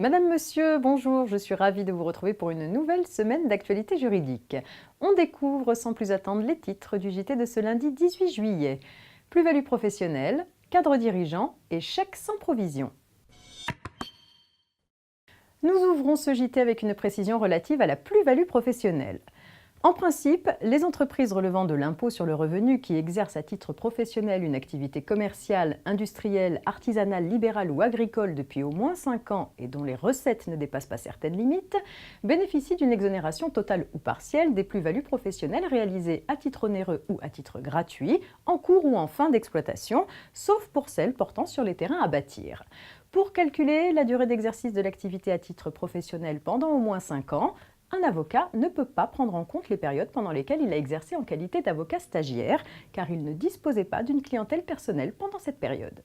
Madame, Monsieur, bonjour, je suis ravie de vous retrouver pour une nouvelle semaine d'actualité juridique. On découvre sans plus attendre les titres du JT de ce lundi 18 juillet. Plus-value professionnelle, cadre dirigeant et chèque sans provision. Nous ouvrons ce JT avec une précision relative à la plus-value professionnelle. En principe, les entreprises relevant de l'impôt sur le revenu qui exercent à titre professionnel une activité commerciale, industrielle, artisanale, libérale ou agricole depuis au moins 5 ans et dont les recettes ne dépassent pas certaines limites, bénéficient d'une exonération totale ou partielle des plus-values professionnelles réalisées à titre onéreux ou à titre gratuit, en cours ou en fin d'exploitation, sauf pour celles portant sur les terrains à bâtir. Pour calculer la durée d'exercice de l'activité à titre professionnel pendant au moins 5 ans, un avocat ne peut pas prendre en compte les périodes pendant lesquelles il a exercé en qualité d'avocat stagiaire, car il ne disposait pas d'une clientèle personnelle pendant cette période.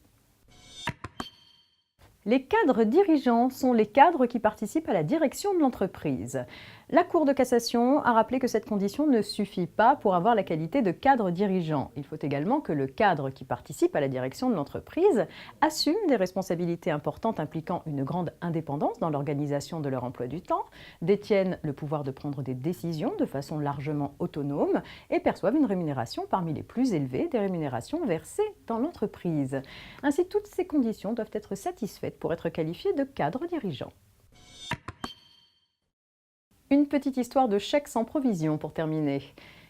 Les cadres dirigeants sont les cadres qui participent à la direction de l'entreprise. La Cour de cassation a rappelé que cette condition ne suffit pas pour avoir la qualité de cadre dirigeant. Il faut également que le cadre qui participe à la direction de l'entreprise assume des responsabilités importantes impliquant une grande indépendance dans l'organisation de leur emploi du temps, détienne le pouvoir de prendre des décisions de façon largement autonome et perçoive une rémunération parmi les plus élevées des rémunérations versées dans l'entreprise. Ainsi, toutes ces conditions doivent être satisfaites pour être qualifié de cadre dirigeant. Une petite histoire de chèque sans provision pour terminer.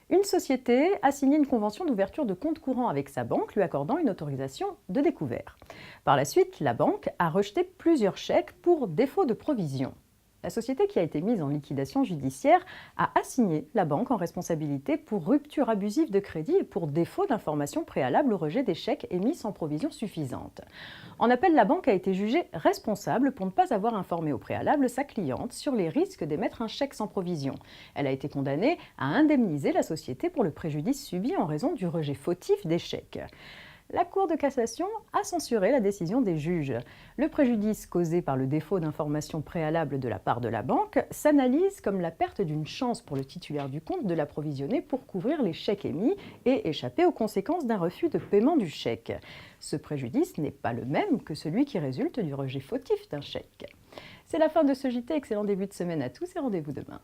Une société a signé une convention d'ouverture de compte courant avec sa banque, lui accordant une autorisation de découvert. Par la suite, la banque a rejeté plusieurs chèques pour défaut de provision. La société qui a été mise en liquidation judiciaire a assigné la banque en responsabilité pour rupture abusive de crédit et pour défaut d'information préalable au rejet des chèques émis sans provision suffisante. En appel, la banque a été jugée responsable pour ne pas avoir informé au préalable sa cliente sur les risques d'émettre un chèque sans provision. Elle a été condamnée à indemniser la société pour le préjudice subi en raison du rejet fautif des chèques. La Cour de cassation a censuré la décision des juges. Le préjudice causé par le défaut d'information préalable de la part de la banque s'analyse comme la perte d'une chance pour le titulaire du compte de l'approvisionner pour couvrir les chèques émis et échapper aux conséquences d'un refus de paiement du chèque. Ce préjudice n'est pas le même que celui qui résulte du rejet fautif d'un chèque. C'est la fin de ce JT, excellent début de semaine à tous et rendez-vous demain.